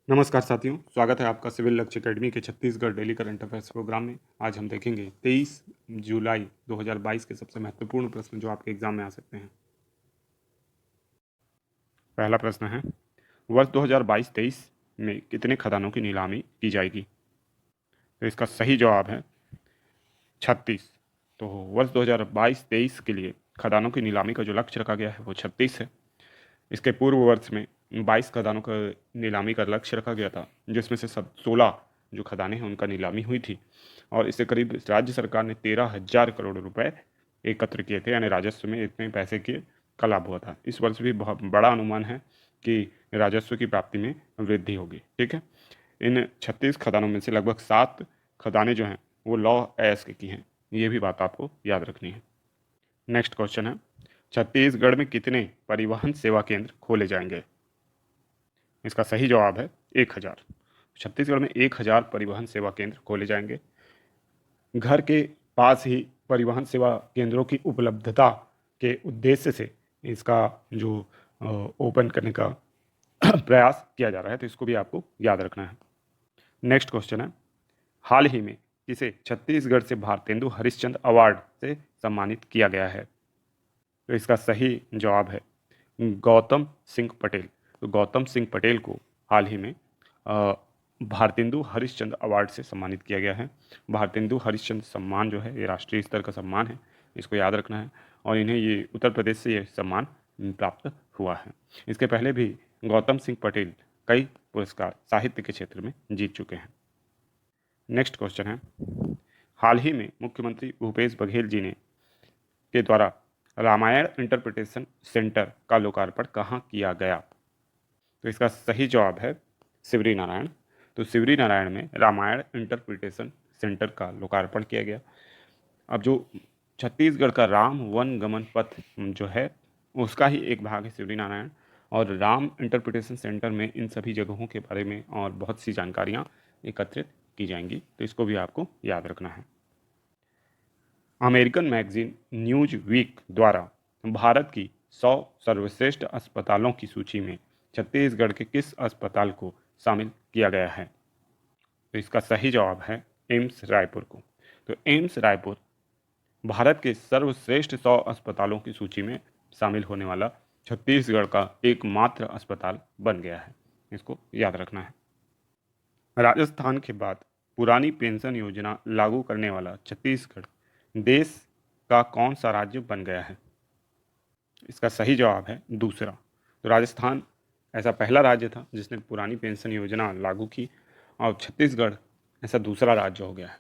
नमस्कार साथियों, स्वागत है आपका सिविल लक्ष्य एकेडमी के Chhattisgarh daily current affairs program में। आज हम देखेंगे 23 जुलाई 2022 के सबसे महत्वपूर्ण प्रश्न जो आपके एग्जाम में आ सकते हैं। पहला प्रश्न है, वर्ष 2022-23 में कितने खदानों की नीलामी की जाएगी? तो इसका सही जवाब है 36। तो वर्ष 2022-23 के लिए खदानों की नीलामी का जो लक्ष्य रखा गया है वो 36 है। इसके पूर्व वर्ष में 22 खदानों का नीलामी का लक्ष्य रखा गया था, जिसमें से सब 16 जो खदानें हैं उनका नीलामी हुई थी और इससे करीब राज्य सरकार ने 13,000 करोड़ रुपए एकत्र किए थे, यानी राजस्व में इतने पैसे का लाभ हुआ था। इस वर्ष भी बहुत बड़ा अनुमान है कि राजस्व की प्राप्ति में वृद्धि होगी। ठीक है, इन 36 खदानों में से लगभग 7 खदानें जो हैं वो लौ एस्क की हैं, ये भी बात आपको याद रखनी है। नेक्स्ट क्वेश्चन है, छत्तीसगढ़ में कितने परिवहन सेवा केंद्र खोले जाएंगे? इसका सही जवाब है 1000। छत्तीसगढ़ में 1000 परिवहन सेवा केंद्र खोले जाएंगे। घर के पास ही परिवहन सेवा केंद्रों की उपलब्धता के उद्देश्य से इसका जो ओपन करने का प्रयास किया जा रहा है, तो इसको भी आपको याद रखना है। नेक्स्ट क्वेश्चन है, हाल ही में किसे छत्तीसगढ़ से भारतेंदु हरिश्चंद्र अवार्ड से सम्मानित किया गया है? तो इसका सही जवाब है गौतम सिंह पटेल। तो गौतम सिंह पटेल को हाल ही में भारतेंदु हरिश्चंद्र अवार्ड से सम्मानित किया गया है। भारतेंदु हरिश्चंद्र सम्मान जो है ये राष्ट्रीय स्तर का सम्मान है, इसको याद रखना है। और इन्हें ये उत्तर प्रदेश से ये सम्मान प्राप्त हुआ है। इसके पहले भी गौतम सिंह पटेल कई पुरस्कार साहित्य के क्षेत्र में जीत चुके हैं। नेक्स्ट क्वेश्चन है, हाल ही में मुख्यमंत्री भूपेश बघेल जी ने के द्वारा रामायण इंटरप्रिटेशन सेंटर का लोकार्पण कहाँ किया गया? तो इसका सही जवाब है सिवरी नारायण। तो सिवरी नारायण में रामायण इंटरप्रिटेशन सेंटर का लोकार्पण किया गया। अब जो छत्तीसगढ़ का राम वन गमन पथ जो है उसका ही एक भाग है सिवरी नारायण, और राम इंटरप्रिटेशन सेंटर में इन सभी जगहों के बारे में और बहुत सी जानकारियाँ एकत्रित की जाएंगी, तो इसको भी आपको याद रखना है। अमेरिकन मैगजीन न्यूज वीक द्वारा भारत की 100 सर्वश्रेष्ठ अस्पतालों की सूची में छत्तीसगढ़ के किस अस्पताल को शामिल किया गया है? तो इसका सही जवाब है एम्स रायपुर को। तो एम्स रायपुर भारत के सर्वश्रेष्ठ 100 अस्पतालों की सूची में शामिल होने वाला छत्तीसगढ़ का एकमात्र अस्पताल बन गया है, इसको याद रखना है। राजस्थान के बाद पुरानी पेंशन योजना लागू करने वाला छत्तीसगढ़ देश का कौन सा राज्य बन गया है? इसका सही जवाब है दूसरा। तो राजस्थान ऐसा पहला राज्य था जिसने पुरानी पेंशन योजना लागू की, और छत्तीसगढ़ ऐसा दूसरा राज्य हो गया है।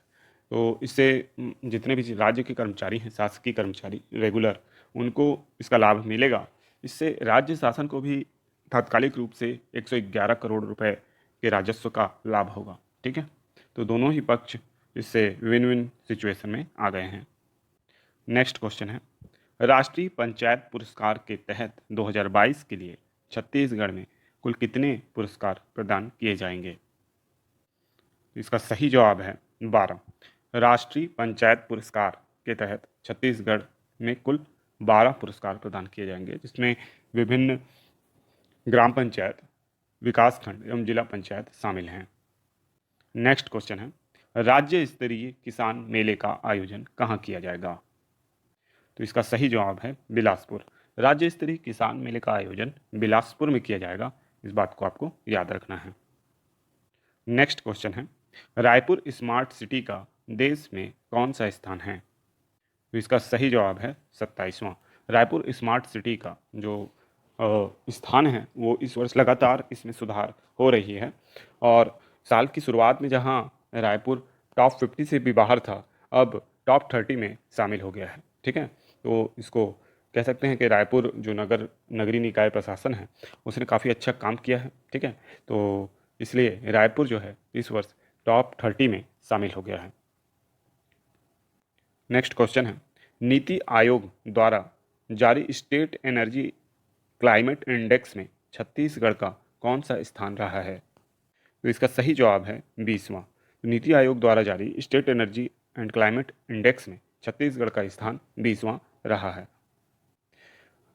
तो इससे जितने भी राज्य के कर्मचारी हैं, शासकीय कर्मचारी रेगुलर, उनको इसका लाभ मिलेगा। इससे राज्य शासन को भी तात्कालिक रूप से 111 करोड़ रुपए के राजस्व का लाभ होगा। ठीक है, तो दोनों ही पक्ष इससे विन विन सिचुएशन में आ गए हैं। नेक्स्ट क्वेश्चन है, राष्ट्रीय पंचायत पुरस्कार के तहत 2022 के लिए छत्तीसगढ़ में कुल कितने पुरस्कार प्रदान किए जाएंगे? इसका सही जवाब है 12। राष्ट्रीय पंचायत पुरस्कार के तहत छत्तीसगढ़ में कुल 12 पुरस्कार प्रदान किए जाएंगे, जिसमें विभिन्न ग्राम पंचायत, विकास खंड एवं जिला पंचायत शामिल हैं। नेक्स्ट क्वेश्चन है, राज्य स्तरीय किसान मेले का आयोजन कहाँ किया जाएगा? तो इसका सही जवाब है बिलासपुर। राज्य स्तरीय किसान मेले का आयोजन बिलासपुर में किया जाएगा, इस बात को आपको याद रखना है। नेक्स्ट क्वेश्चन है, रायपुर स्मार्ट सिटी का देश में कौन सा स्थान है? तो इसका सही जवाब है 27वां। रायपुर स्मार्ट सिटी का जो स्थान है वो इस वर्ष लगातार इसमें सुधार हो रही है, और साल की शुरुआत में जहां रायपुर टॉप 50 से भी बाहर था, अब टॉप 30 में शामिल हो गया है। ठीक है, तो इसको कह सकते हैं कि रायपुर जो नगरीय निकाय प्रशासन है उसने काफ़ी अच्छा काम किया है। ठीक है, तो इसलिए रायपुर जो है इस वर्ष टॉप 30 में शामिल हो गया है। नेक्स्ट क्वेश्चन है, नीति आयोग द्वारा जारी स्टेट एनर्जी क्लाइमेट इंडेक्स में छत्तीसगढ़ का कौन सा स्थान रहा है? तो इसका सही जवाब है 20वां। नीति आयोग द्वारा जारी state energy and climate index में छत्तीसगढ़ का स्थान 20वां रहा है।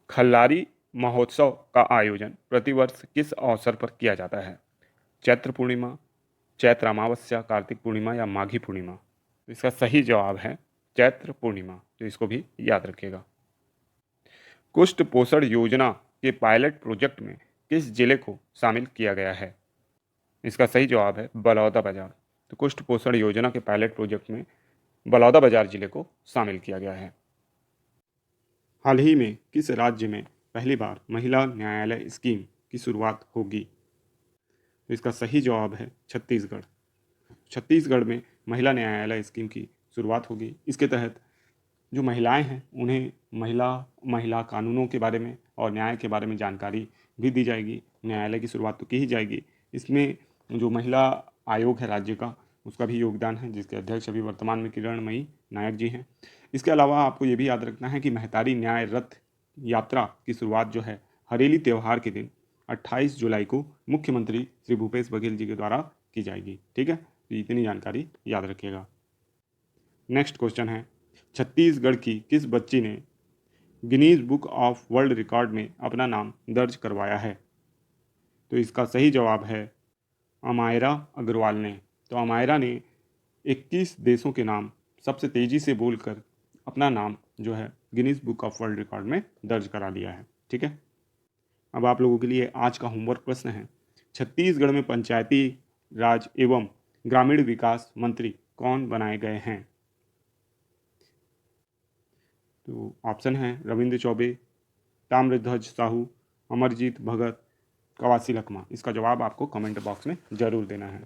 खल्लारी महोत्सव का आयोजन प्रतिवर्ष किस अवसर पर किया जाता है? चैत्र पूर्णिमा, चैत्र अमावस्या, कार्तिक पूर्णिमा या माघी पूर्णिमा? तो इसका सही जवाब है चैत्र पूर्णिमा, तो इसको भी याद रखिएगा। कुष्ठ पोषण योजना के पायलट प्रोजेक्ट में किस जिले को शामिल किया गया है? इसका सही जवाब है बलौदाबाजार। तो कुष्ठ पोषण योजना के पायलट प्रोजेक्ट में बलौदाबाजार जिले को शामिल किया गया है। हाल ही में किस राज्य में पहली बार महिला न्यायालय स्कीम की शुरुआत होगी? तो इसका सही जवाब है छत्तीसगढ़। छत्तीसगढ़ में महिला न्यायालय स्कीम की शुरुआत होगी। इसके तहत जो महिलाएं हैं उन्हें महिला कानूनों के बारे में और न्याय के बारे में जानकारी भी दी जाएगी। न्यायालय की शुरुआत तो की ही जाएगी। इसमें जो महिला आयोग है राज्य का, उसका भी योगदान है, जिसके अध्यक्ष अभी वर्तमान में किरणमयी नायक जी हैं। इसके अलावा आपको ये भी याद रखना है कि महतारी न्याय रथ यात्रा की शुरुआत जो है हरेली त्यौहार के दिन 28 जुलाई को मुख्यमंत्री श्री भूपेश बघेल जी के द्वारा की जाएगी। ठीक है, तो इतनी जानकारी याद रखिएगा। नेक्स्ट क्वेश्चन है, छत्तीसगढ़ की किस बच्ची ने Guinness book of world record में अपना नाम दर्ज करवाया है? तो इसका सही जवाब है अमायरा अग्रवाल ने। तो अमायरा ने 21 देशों के नाम सबसे तेज़ी से बोलकर अपना नाम जो है Guinness book of world record में दर्ज करा लिया है। ठीक है, अब आप लोगों के लिए आज का होमवर्क प्रश्न है, छत्तीसगढ़ में पंचायती राज एवं ग्रामीण विकास मंत्री कौन बनाए गए हैं? तो ऑप्शन है रविंद्र चौबे, ताम्रध्वज साहू, अमरजीत भगत, कवासी लखमा। इसका जवाब आपको कमेंट बॉक्स में जरूर देना है।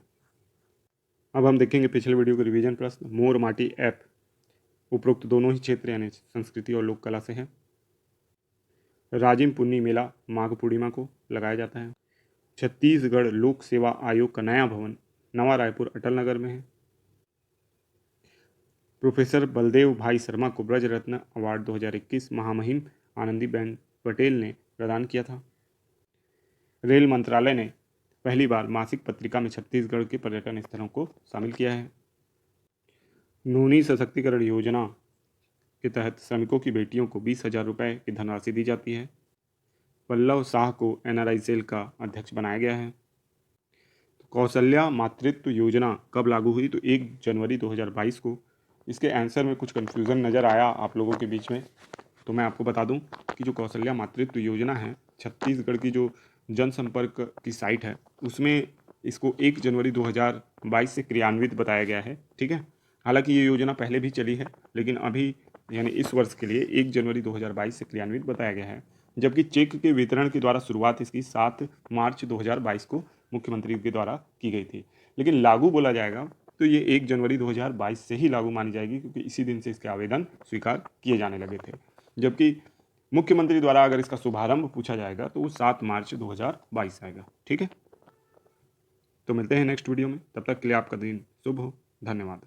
अब हम देखेंगे पिछले वीडियो के रिवीजन प्रश्न। मोर माटी ऐप उपरोक्त दोनों ही क्षेत्र यानी संस्कृति और लोक कला से है। राजिम पुन्नी मेला माघ पूर्णिमा को लगाया जाता है। छत्तीसगढ़ लोक सेवा आयोग का नया भवन नवा रायपुर अटल नगर में है। प्रोफेसर बलदेव भाई शर्मा को ब्रज रत्न अवार्ड 2021 महामहिम आनंदीबेन पटेल ने प्रदान किया था। रेल मंत्रालय ने पहली बार मासिक पत्रिका में छत्तीसगढ़ के पर्यटन स्थलों को शामिल किया है। नूनी सशक्तिकरण योजना के तहत श्रमिकों की बेटियों को 20,000 रुपये की धनराशि दी जाती है। पल्लव शाह को NRI सेल का अध्यक्ष बनाया गया है। तो कौशल्या मातृत्व योजना कब लागू हुई? तो 1 जनवरी 2022 को। इसके आंसर में कुछ कन्फ्यूज़न नज़र आया आप लोगों के बीच में, तो मैं आपको बता दूं कि जो कौशल्या मातृत्व योजना है, छत्तीसगढ़ की जो जनसंपर्क की साइट है उसमें इसको 1 जनवरी 2022 से क्रियान्वित बताया गया है। ठीक है, हालांकि ये योजना पहले भी चली है, लेकिन अभी यानी इस वर्ष के लिए 1 जनवरी 2022 से क्रियान्वित बताया गया है। जबकि चेक के वितरण के द्वारा शुरुआत इसकी 7 मार्च 2022 को मुख्यमंत्री के द्वारा की गई थी, लेकिन लागू बोला जाएगा तो ये 1 जनवरी 2022 से ही लागू मानी जाएगी, क्योंकि इसी दिन से इसके आवेदन स्वीकार किए जाने लगे थे। जबकि मुख्यमंत्री द्वारा अगर इसका शुभारंभ पूछा जाएगा तो वो 7 मार्च 2022 आएगा। ठीक है, तो मिलते हैं नेक्स्ट वीडियो में, तब तक के लिए आपका दिन शुभ हो। धन्यवाद।